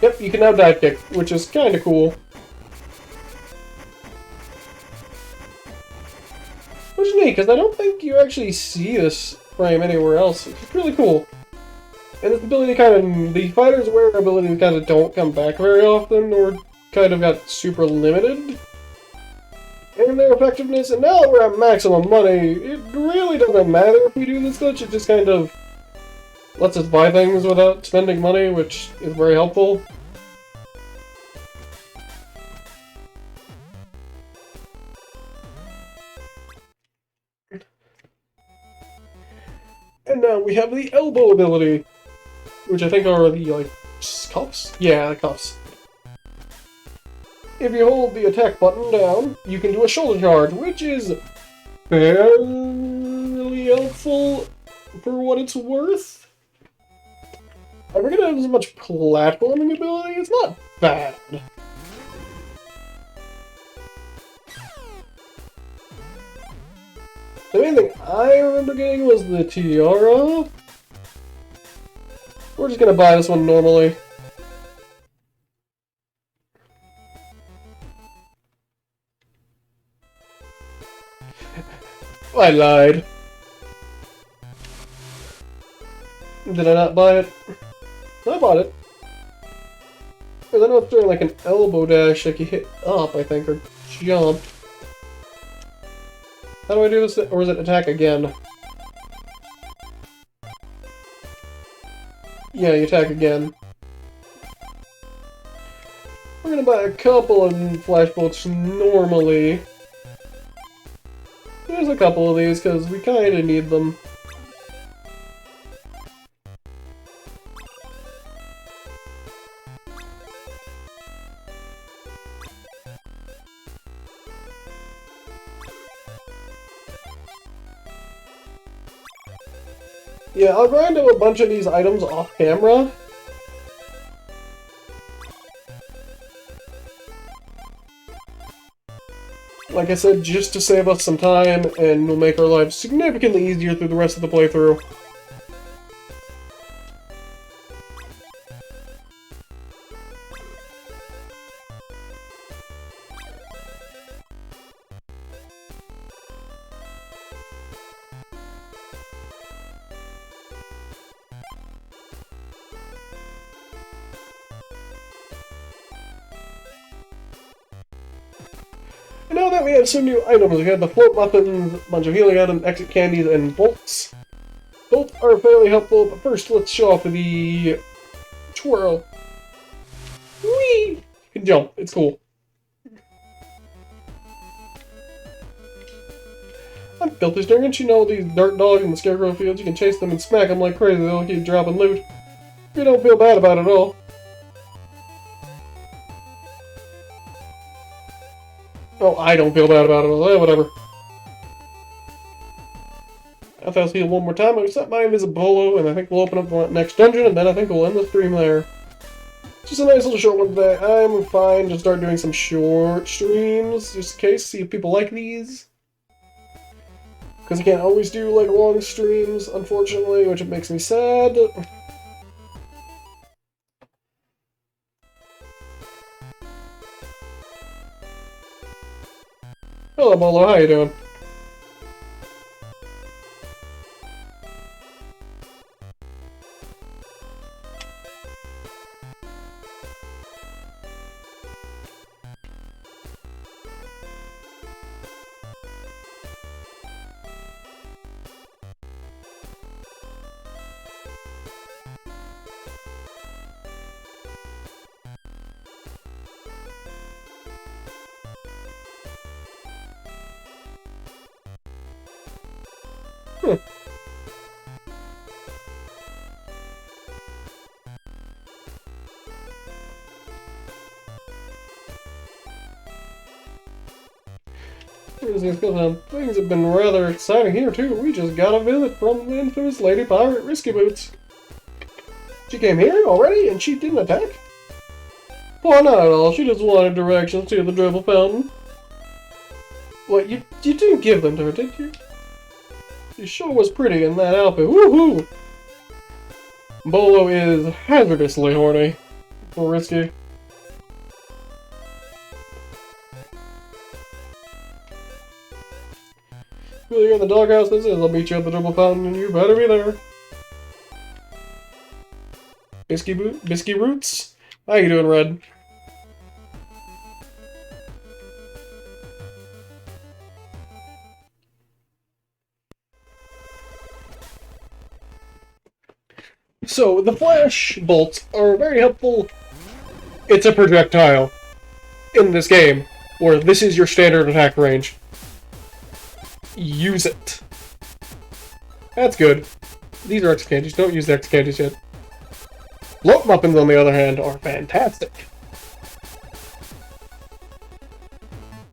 Yep, you can now dive kick, which is kind of cool. Which is neat, because I don't think you actually see this frame anywhere else. It's really cool. And this ability the fighter's wear abilities kind of don't come back very often, or kind of got super limited in their effectiveness. And now that we're at maximum money, it really doesn't matter if we do this glitch. It just kind of lets us buy things without spending money, which is very helpful. And now we have the elbow ability, which I think are the, like, cuffs? Yeah, the cuffs. If you hold the attack button down, you can do a shoulder charge, which is fairly helpful for what it's worth. I forget it has as much platforming ability. It's not bad. The main thing I remember getting was the tiara. We're just gonna buy this one normally. I lied. Did I not buy it? I bought it. Because I know it's doing like an elbow dash, like you hit up, I think, or jump. How do I do this? Or is it attack again? Yeah, you attack again. We're gonna buy a couple of flash bolts normally. There's a couple of these because we kind of need them. Yeah, I'll grind up a bunch of these items off camera. Like I said, just to save us some time, and will make our lives significantly easier through the rest of the playthrough. And now that we have some new items, we have the float muffins, a bunch of healing items, exit candies, and bolts. Both are fairly helpful, but first let's show off the twirl. Whee! You can jump, it's cool. I'm filthy stirring, don't you know these dirt dogs in the scarecrow fields? You can chase them and smack them like crazy, they'll keep dropping loot. You don't feel bad about it at all. Oh, I don't feel bad about it. Whatever. If I heal one more time, I'll set my Invisibolo, and I think we'll open up the next dungeon, and then I think we'll end the stream there. Just a nice little short one today. I'm fine to start doing some short streams, just in case, see if people like these. Because I can't always do, like, long streams, unfortunately, which makes me sad. Hello, Bolo, how you doing? Hmm. Things have been rather exciting here, too. We just got a visit from the infamous Lady Pirate Risky Boots. She came here already, and she didn't attack? Why not at all? She just wanted directions to the dribble fountain. What, you didn't give them to her, did you? She sure was pretty in that outfit. Woohoo! Bolo is hazardously horny. risky. Well, you're in the doghouse, this is. I'll meet you at the double fountain and you better be there. Bisky Roots? How you doing, Red? So, the flash bolts are very helpful. It's a projectile in this game, where this is your standard attack range. Use it. That's good. These are X candies. Don't use the X candies yet. Float muffins, on the other hand, are fantastic.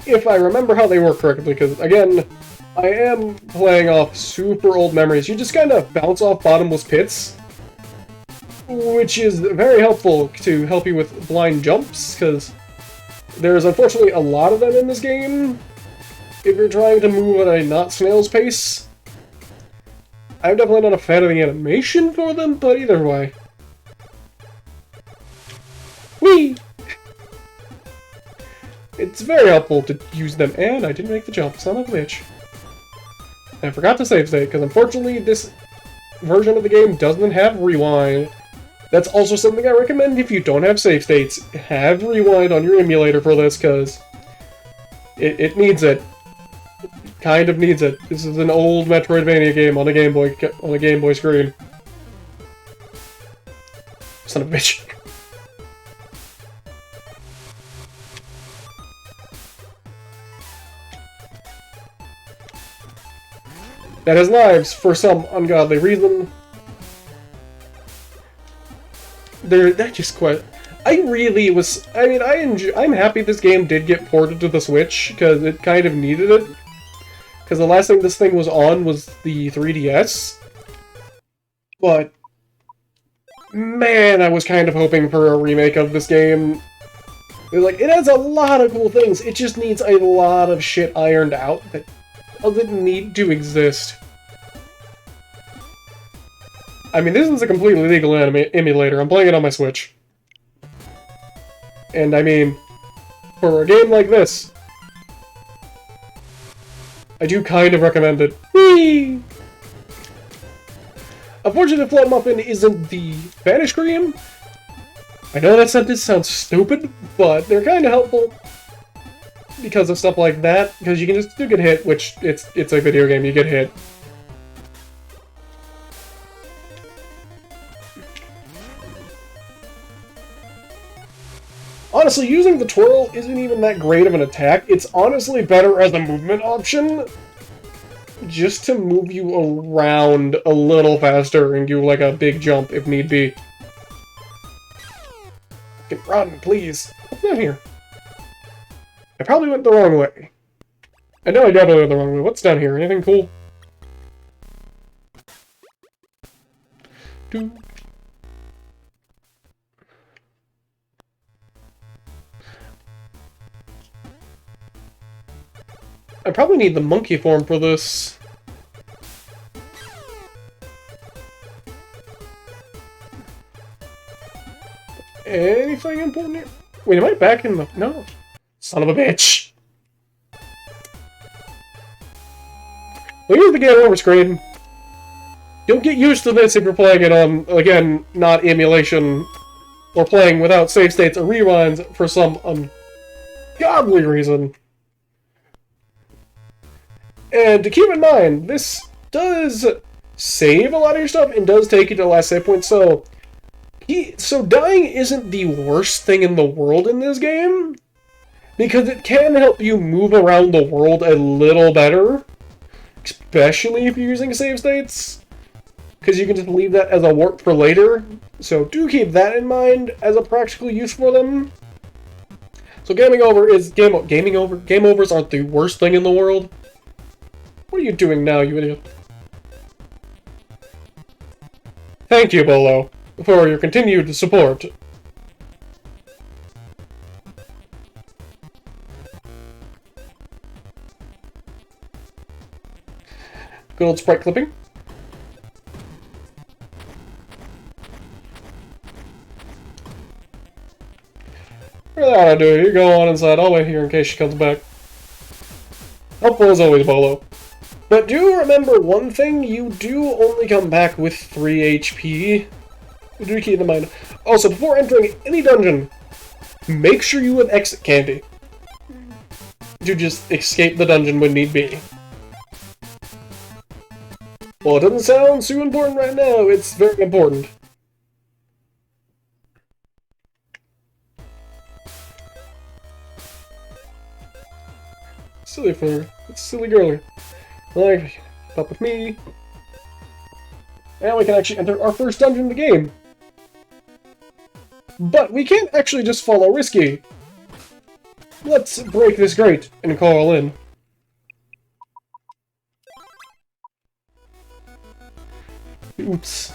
If I remember how they work correctly, because, again, I am playing off super old memories. You just kind of bounce off bottomless pits, which is very helpful to help you with blind jumps, because there's unfortunately a lot of them in this game if you're trying to move at a not snail's pace. I'm definitely not a fan of the animation for them, but either way. Whee! It's very helpful to use them, and I didn't make the jump, son of a bitch. I forgot to save state, because unfortunately this version of the game doesn't have rewind. That's also something I recommend if you don't have save states. Have rewind on your emulator for this, because it needs it. Kind of needs it. This is an old Metroidvania game on a Game Boy screen. Son of a bitch. That has lives for some ungodly reason. That just quite. I really was. I mean, I'm happy this game did get ported to the Switch because it kind of needed it. Because the last thing this thing was on was the 3DS. But man, I was kind of hoping for a remake of this game. Like, it has a lot of cool things. It just needs a lot of shit ironed out that doesn't need to exist. I mean, this is a completely legal emulator. I'm playing it on my Switch. And I mean, for a game like this, I do kind of recommend it. Whee! Unfortunately, Float Muffin isn't the Vanish Cream. I know that sentence sounds stupid, but they're kind of helpful because of stuff like that. Because you can just get hit, which it's a video game. You get hit. Honestly, using the twirl isn't even that great of an attack. It's honestly better as a movement option, just to move you around a little faster and do like a big jump if need be. Run, please. What's down here? I probably went the wrong way. I know I definitely went the wrong way. What's down here? Anything cool? Do. I probably need the monkey form for this. Anything important here? Wait, am I back in the... No. Son of a bitch. Well, here's the game over screen. You'll get used to this if you're playing it on, again, not emulation, or playing without save states or rewinds for some ungodly reason. And to keep in mind, this does save a lot of your stuff and does take you to the last save point, so dying isn't the worst thing in the world in this game, because it can help you move around the world a little better, especially if you're using save states, because you can just leave that as a warp for later, so do keep that in mind as a practical use for them. So game overs aren't the worst thing in the world. What are you doing now, you idiot? Thank you, Bolo, for your continued support. Good old sprite clipping. Really ought to do it. You go on inside. I'll wait here in case she comes back. Helpful as always, Bolo. But do remember one thing, you do only come back with 3 HP. Do keep in mind. Also, before entering any dungeon, make sure you have exit candy. To just escape the dungeon when need be. Well, it doesn't sound too important right now, it's very important. Silly for her. It's a silly girl. Like, up with me. And we can actually enter our first dungeon in the game. But we can't actually just follow Risky. Let's break this grate and call in. Oops.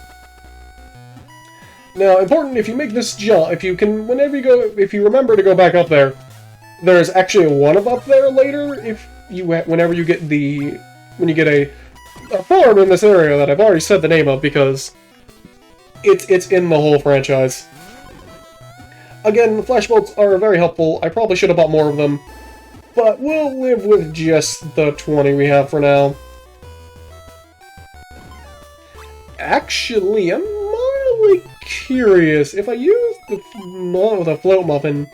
Now, important, if you make this jump, if you can, whenever you go, if you remember to go back up there, there's actually a one-up up there later, if you, whenever you get the, when you get a farm in this area that I've already said the name of, because it's in the whole franchise. Again, flash bolts are very helpful. I probably should have bought more of them, but we'll live with just the 20 we have for now. Actually, I'm mildly curious. If I use the float muffin,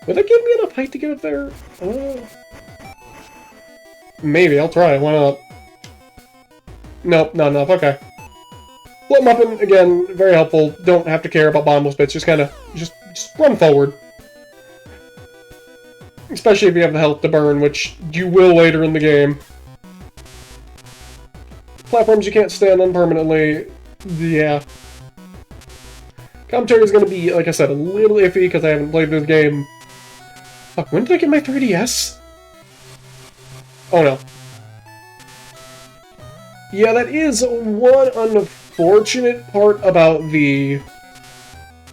would that give me enough height to get up there? Maybe, I'll try. Why not? Nope, not enough. Okay. Float muffin, again, very helpful. Don't have to care about bottomless bits. Just kind of, just run forward. Especially if you have the health to burn, which you will later in the game. Platforms you can't stand on permanently. Yeah. Commentary is going to be, like I said, a little iffy because I haven't played this game. Fuck, when did I get my 3DS? Oh no. Yeah, that is one unfortunate part about the...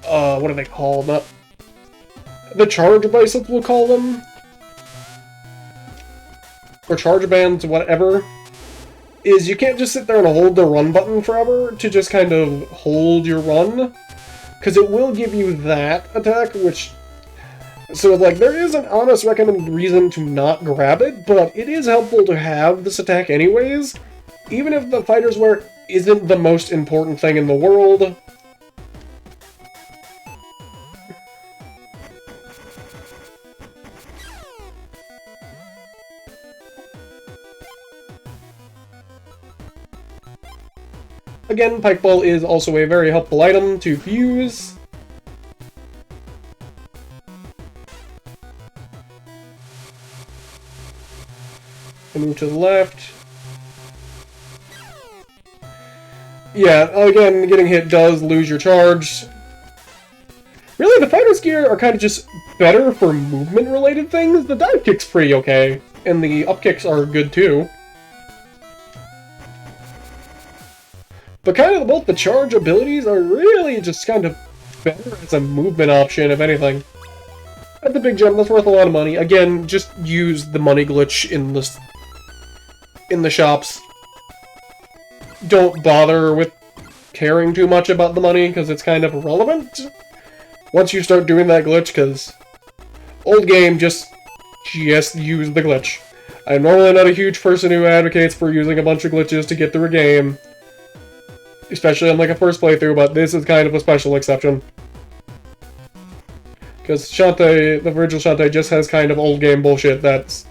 what are they called? Not the charge bracelets, we'll call them. Or charge bands, whatever. Is you can't just sit there and hold the run button forever to just kind of hold your run. Because it will give you that attack, which... So, like, there is an honest recommended reason to not grab it, but it is helpful to have this attack anyways. Even if the fighter's wear isn't the most important thing in the world. Again, Pike Ball is also a very helpful item to fuse. And move to the left. Yeah, again, getting hit does lose your charge. Really, the fighter's gear are kind of just better for movement-related things. The dive kick's pretty okay, and the up kicks are good too. But kind of both the charge abilities are really just kind of better as a movement option, if anything. That's a big gem, that's worth a lot of money. Again, just use the money glitch in the shops. Don't bother with caring too much about the money, because it's kind of irrelevant once you start doing that glitch, because old game, just use the glitch. I'm normally not a huge person who advocates for using a bunch of glitches to get through a game. Especially on like a first playthrough, but this is kind of a special exception. Because Shantae, the original Shantae, just has kind of old game bullshit that's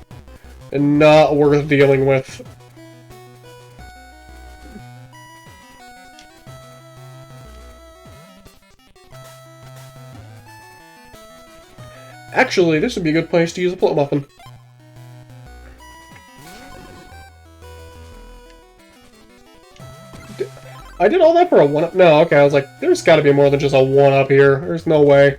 not worth dealing with. Actually, this would be a good place to use a float muffin. I did all that for a 1-up? No, okay, I was like, there's gotta be more than just a 1-up here. There's no way.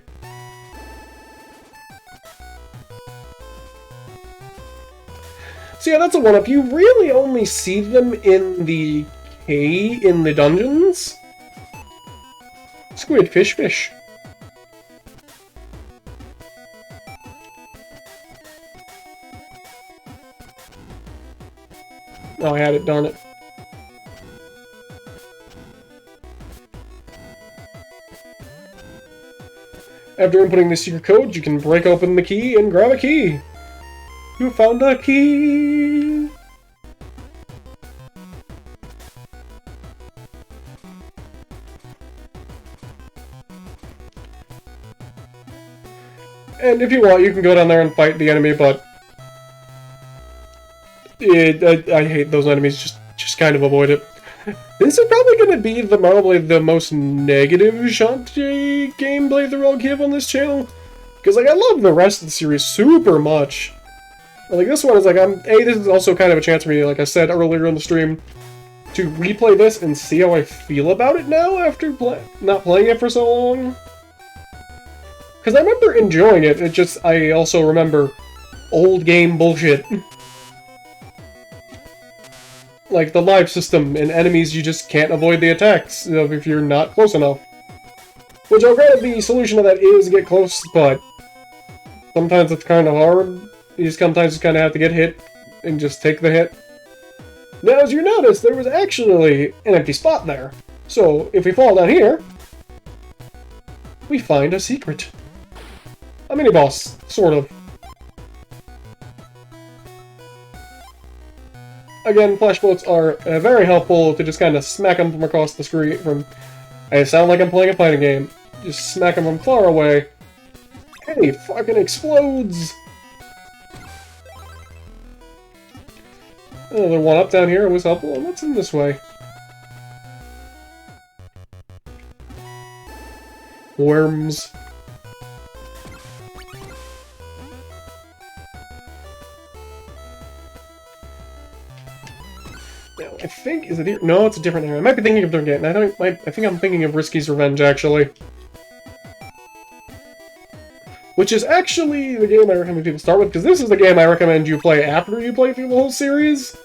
So yeah, that's a 1-up. You really only see them in the in the dungeons. Squid, fish, fish. Oh, I had it, darn it. After inputting the secret code, you can break open the key and grab a key. You found a key! And if you want, you can go down there and fight the enemy, but I hate those enemies. Just kind of avoid it. This is probably going to be probably the most negative shantae gameplay through I'll give on this channel, because like I love the rest of the series super much. But, like this one is like this is also kind of a chance for me, like I said earlier in the stream, to replay this and see how I feel about it now after not playing it for so long. Because I remember enjoying it, I also remember old game bullshit. Like the live system and enemies, you just can't avoid the attacks if you're not close enough. Which I'll grant the solution to that is get close, but sometimes it's kind of hard. You sometimes just kind of have to get hit and just take the hit. Now, as you notice, there was actually an empty spot there. So if we fall down here, we find a secret. A mini-boss, sort of. Again, flash bolts are very helpful to just kind of smack them from across the screen. I sound like I'm playing a fighting game. Just smack them from far away. And he fucking explodes! Another one up down here was helpful. And what's in this way? Worms. Now, I think, is it here? No, it's a different area. I might be thinking of their game. I think I'm thinking of Risky's Revenge, actually. Which is actually the game I recommend people start with, because this is the game I recommend you play after you play through the whole series.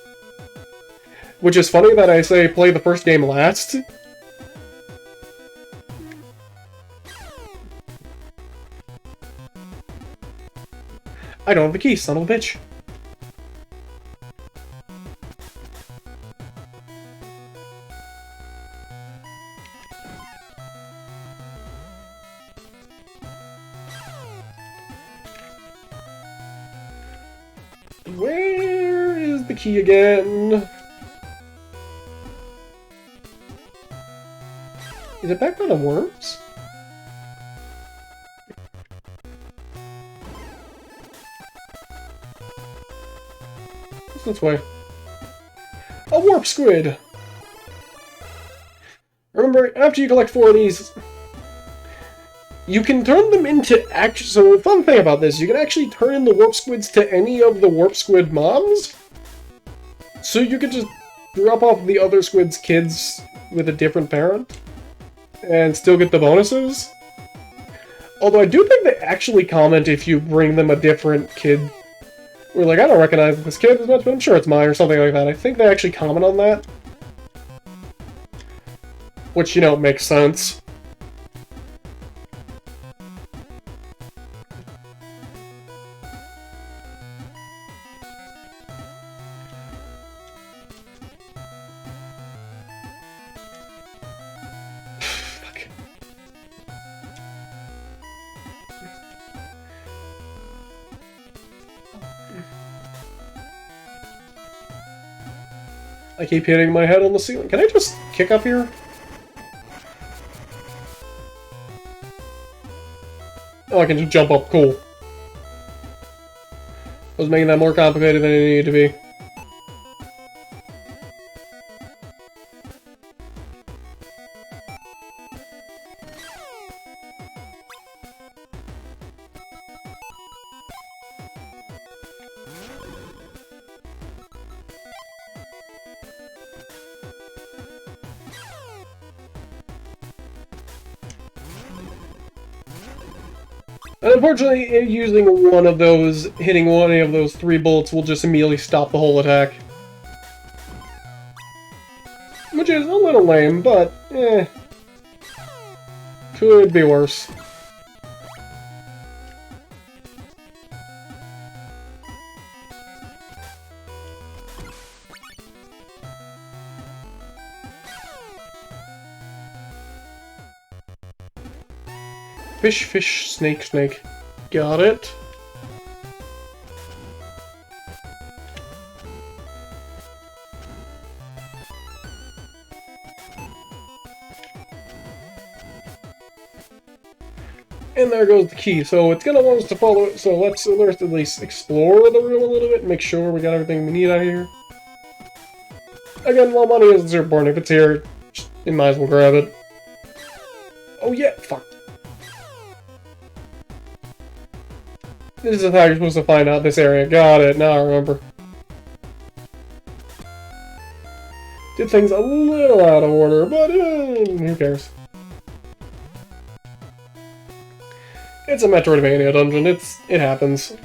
Which is funny that I say play the first game last. I don't have the key, son of a bitch. Where is the key again? Is it back by the worms? What's this way? A warp squid! Remember, after you collect 4 of these, you can turn them into so the fun thing about this, you can actually turn in the warp squids to any of the warp squid moms. So you could just drop off the other squid's kids with a different parent and still get the bonuses. Although I do think they actually comment if you bring them a different kid. We're like, I don't recognize this kid as much, but I'm sure it's mine or something like that. I think they actually comment on that. Which, you know, makes sense. I keep hitting my head on the ceiling. Can I just kick up here? Oh, I can just jump up. Cool. I was making that more complicated than it needed to be. And unfortunately, using one of those, hitting one of those 3 bolts will just immediately stop the whole attack. Which is a little lame, but, could be worse. Fish, fish, snake, snake. Got it. And there goes the key. So it's gonna want us to follow it. So let's at least explore the room a little bit and make sure we got everything we need out here. Again, while money isn't super important, if it's here, you might as well grab it. Oh yeah, fuck. This is how you're supposed to find out this area. Got it, now I remember. Did things a little out of order, but who cares? It's a Metroidvania dungeon, it happens.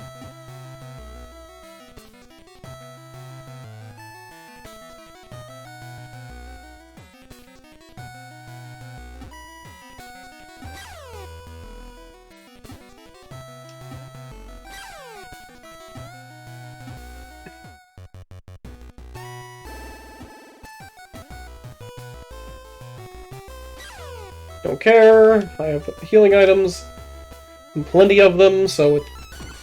Don't care, I have healing items, and plenty of them, so it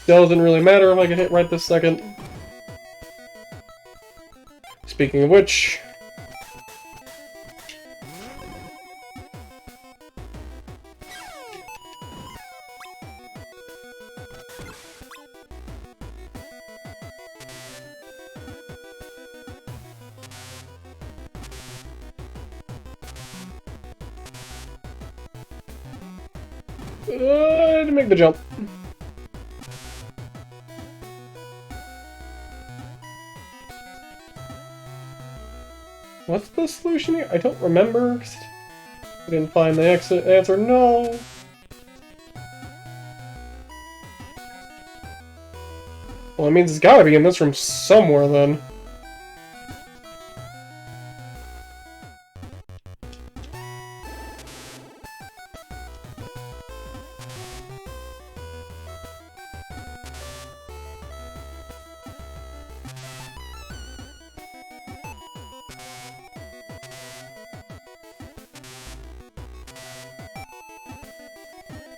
doesn't really matter if I get hit right this second. Speaking of which... to make the jump. What's the solution here? I don't remember. I didn't find the answer. No. Well, it means it's gotta be in this room somewhere then.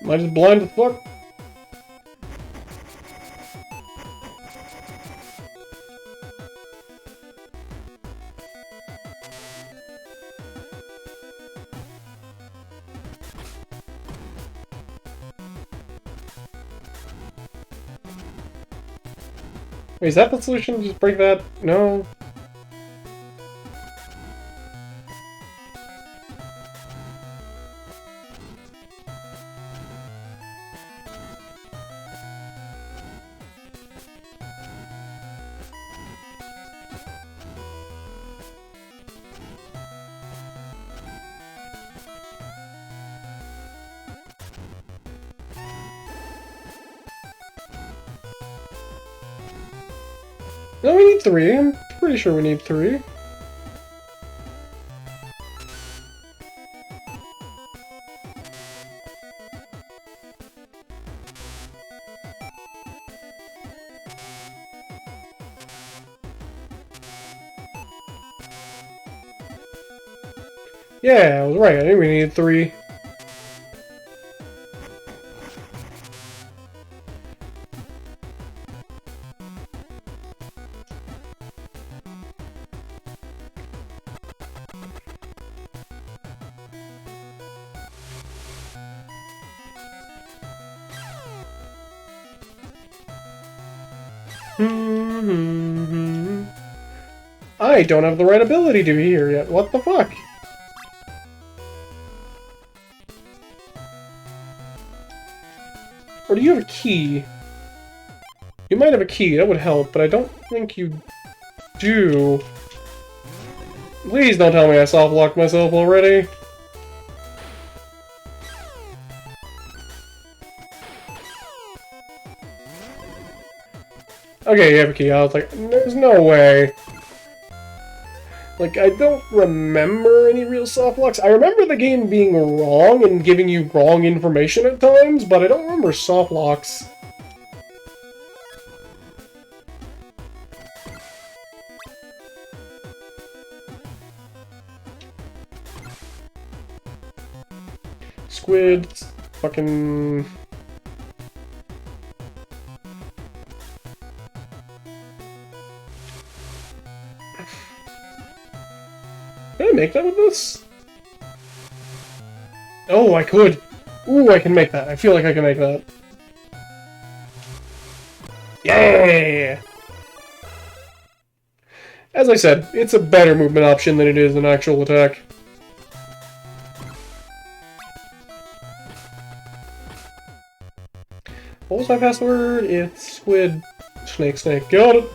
Am I just blind as fuck? Wait, is that the solution? Just break that? No. No, we need 3. I'm pretty sure we need 3. Yeah, I was right. I knew we needed 3. I don't have the right ability to be here yet. What the fuck? Or do you have a key? You might have a key, that would help, but I don't think you do. Please don't tell me I soft-locked myself already. Okay, you have a key. I was like, there's no way. Like, I don't remember any real soft locks. I remember the game being wrong and giving you wrong information at times, but I don't remember soft locks. Squid. fucking... Can I make that with this? Oh, I could! Ooh, I can make that. I feel like I can make that. Yeah! As I said, it's a better movement option than it is an actual attack. What was my password? It's squid. Snake, snake. Got it!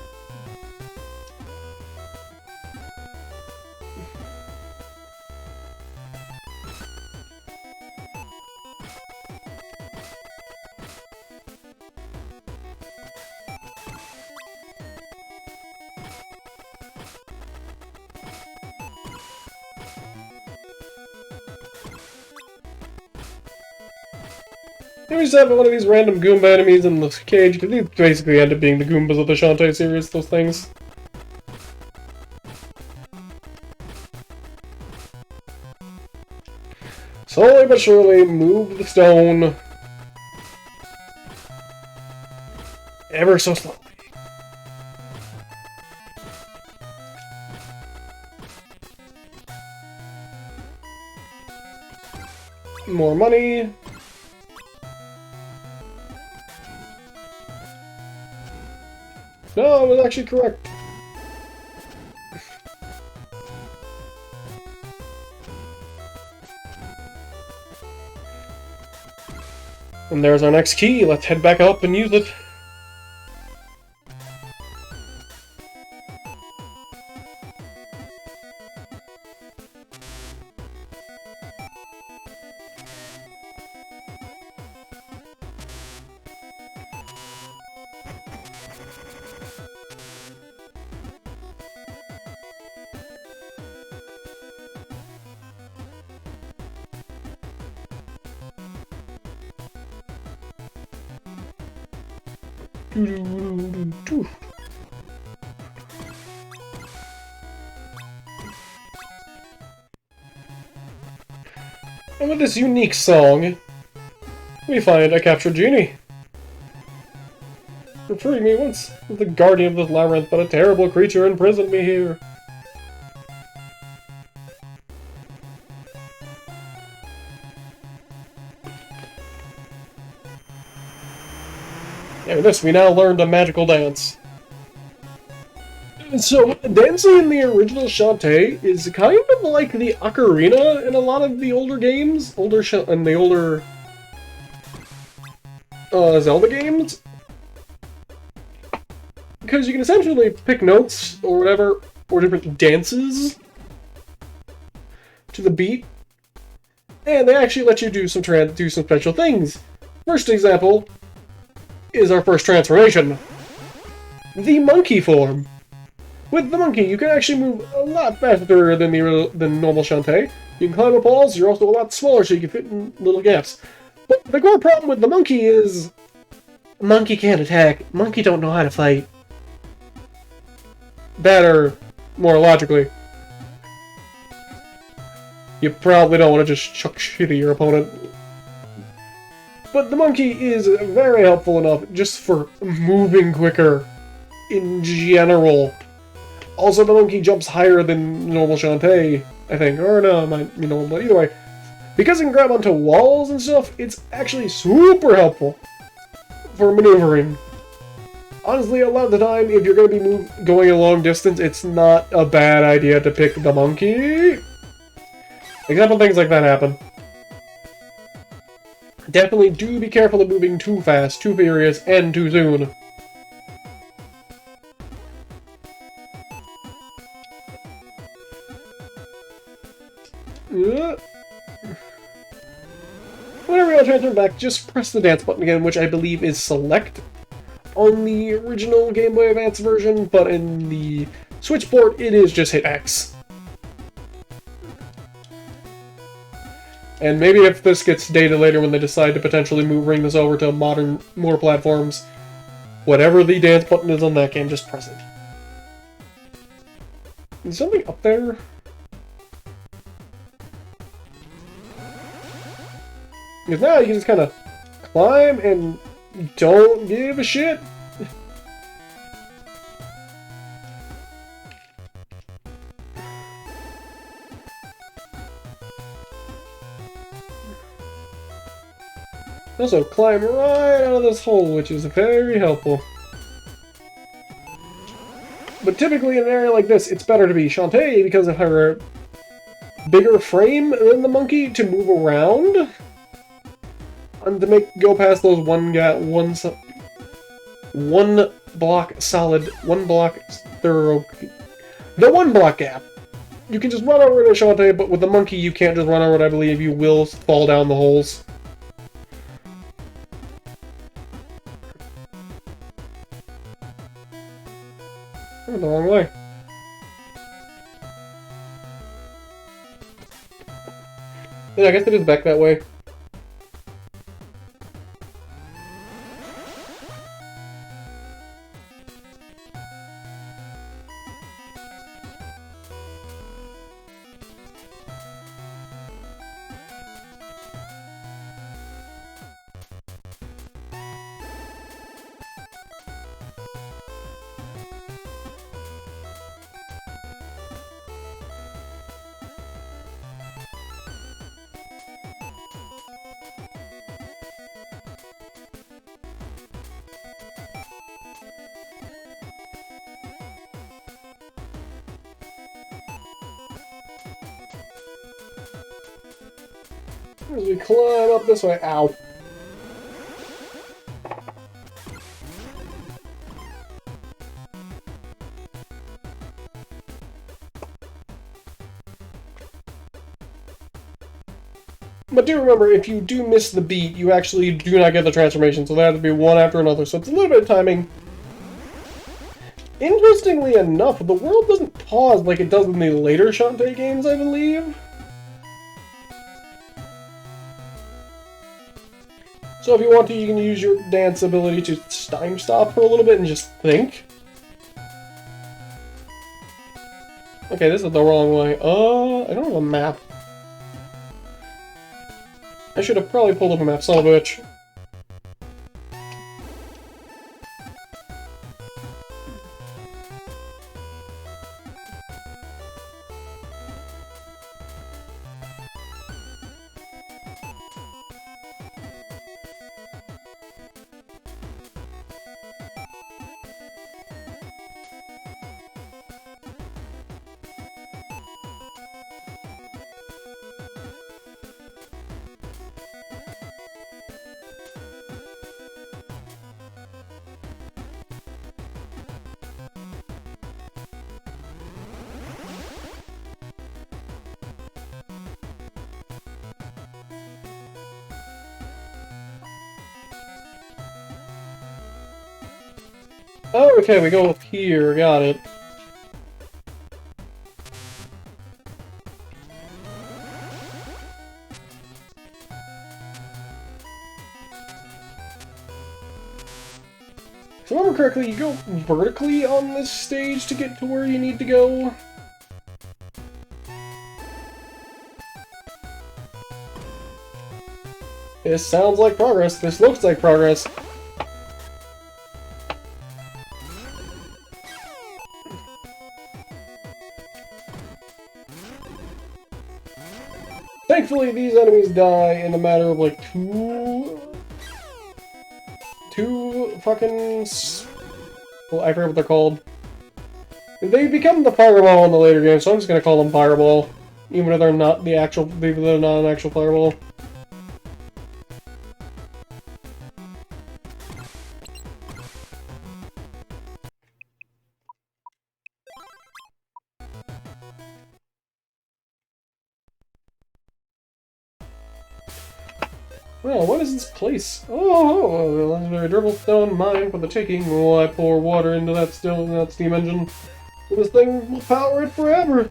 We just have one of these random Goomba enemies in the cage, because these basically end up being the Goombas of the Shantae series, those things. Slowly but surely, move the stone. Ever so slowly. More money. No, I was actually correct. And there's our next key. Let's head back up and use it. And with this unique song, we find a captured genie. For freeing me once, the guardian of this labyrinth, but a terrible creature imprisoned me here. And with this, we now learned a magical dance. So, dancing in the original Shantae is kind of like the ocarina in a lot of the older games, and the older Zelda games. Because you can essentially pick notes, or whatever, or different dances to the beat, and they actually let you do some special things. First example is our first transformation, the monkey form. With the monkey, you can actually move a lot faster than normal Shantae. You can climb up walls, you're also a lot smaller so you can fit in little gaps. But the core problem with the monkey is... monkey can't attack. Monkey don't know how to fight. That or, more logically, you probably don't want to just chuck shit at your opponent. But the monkey is very helpful enough just for moving quicker in general. Also, the monkey jumps higher than normal Shantae, I think. Or no, it might be normal, but either way. Because it can grab onto walls and stuff, it's actually super helpful for maneuvering. Honestly, a lot of the time, if you're going to be going a long distance, it's not a bad idea to pick the monkey. Except when things like that happen. Definitely do be careful of moving too fast, too furious, and too soon. Whenever you transfer back, just press the dance button again, which I believe is select on the original Game Boy Advance version, but in the Switch port, it is just hit X. And maybe if this gets dated later when they decide to potentially bring this over to more platforms, whatever the dance button is on that game, just press it. Is something up there? Because now you can just kind of climb and don't give a shit. Also, climb right out of this hole, which is very helpful. But typically in an area like this, it's better to be Shantae because of her bigger frame than the monkey to move around and to go past those one block solid, one block thorough, the one block gap. You can just run over to Shantae, but with the monkey you can't just run over it. I believe you will fall down the holes. Oh, the wrong way. Yeah, I guess it is back that way. As we climb up this way. Ow. But do remember, if you do miss the beat, you actually do not get the transformation, so they have to be one after another, so it's a little bit of timing. Interestingly enough, the world doesn't pause like it does in the later Shantae games, I believe. So if you want to, you can use your dance ability to time stop for a little bit and just think. Okay, this is the wrong way. I don't have a map. I should have probably pulled up a map, son of a bitch. Oh, okay, we go up here, got it. If I remember correctly, you go vertically on this stage to get to where you need to go. This sounds like progress. This looks like progress. Thankfully, these enemies die in a matter of like two fucking... Well, I forget what they're called. They become the fireball in the later game, so I'm just gonna call them fireball, even if they're not the actual, even though they're not an actual fireball. Well, what is this place? Oh, the legendary Dribblestone mine for the taking. Will I pour water into that steam engine? This thing will power it forever.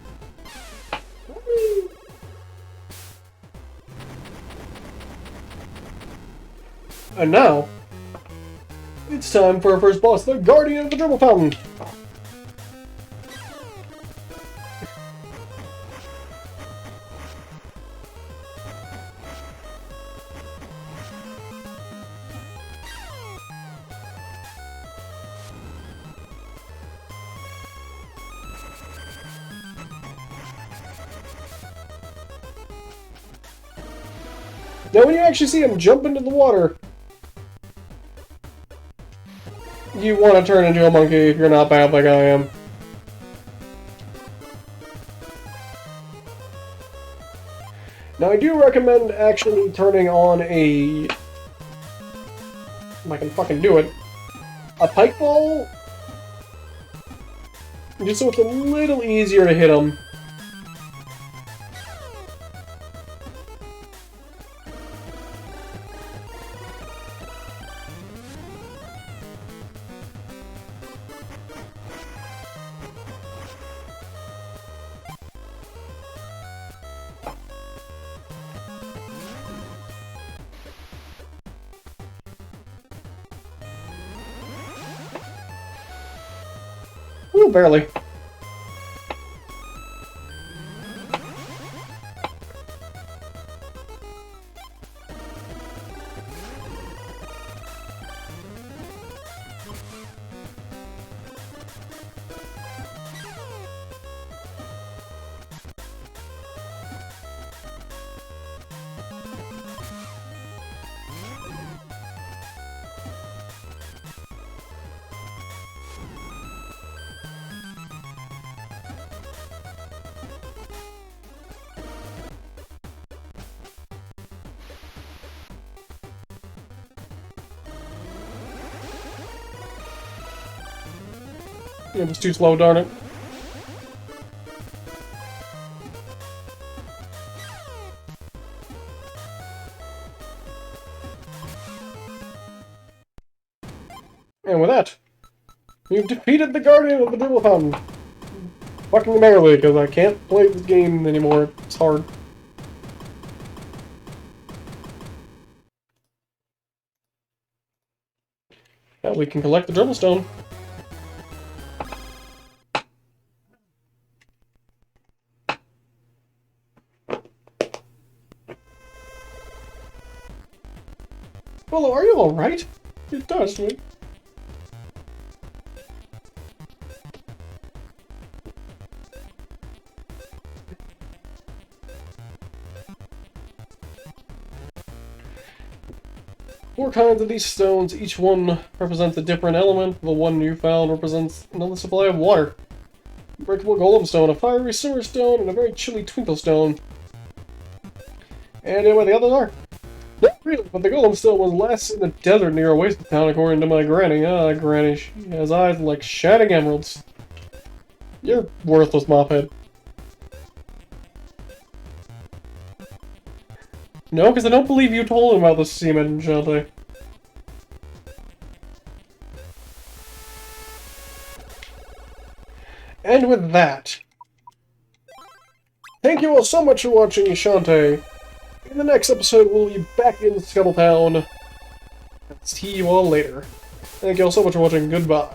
And now, it's time for our first boss, the Guardian of the Dribble Fountain. Now when you actually see him jump into the water, you want to turn into a monkey if you're not bad like I am. Now I do recommend actually turning on a... if I can fucking do it. A pike ball? Just so it's a little easier to hit him. Ooh, barely. It was too slow, darn it. And with that, you've defeated the Guardian of the Dribble Fountain. Fucking barely, because I can't play this game anymore. It's hard. Now we can collect the Dribble Stone. Well, are you alright? It does me. Four kinds of these stones, each one represents a different element. The one you found represents another supply of water. Breakable golem stone, a fiery sewer stone, and a very chilly twinkle stone. And what the others are? Not really, but the golem stone was last in the desert near a waste town, according to my granny. Ah, granny, she has eyes like shining emeralds. You're worthless, Mophead. No, because I don't believe you told him about the semen, shantae. And with that, thank you all so much for watching Shantae. In the next episode, we'll be back in Scuttletown. See you all later. Thank you all so much for watching. Goodbye.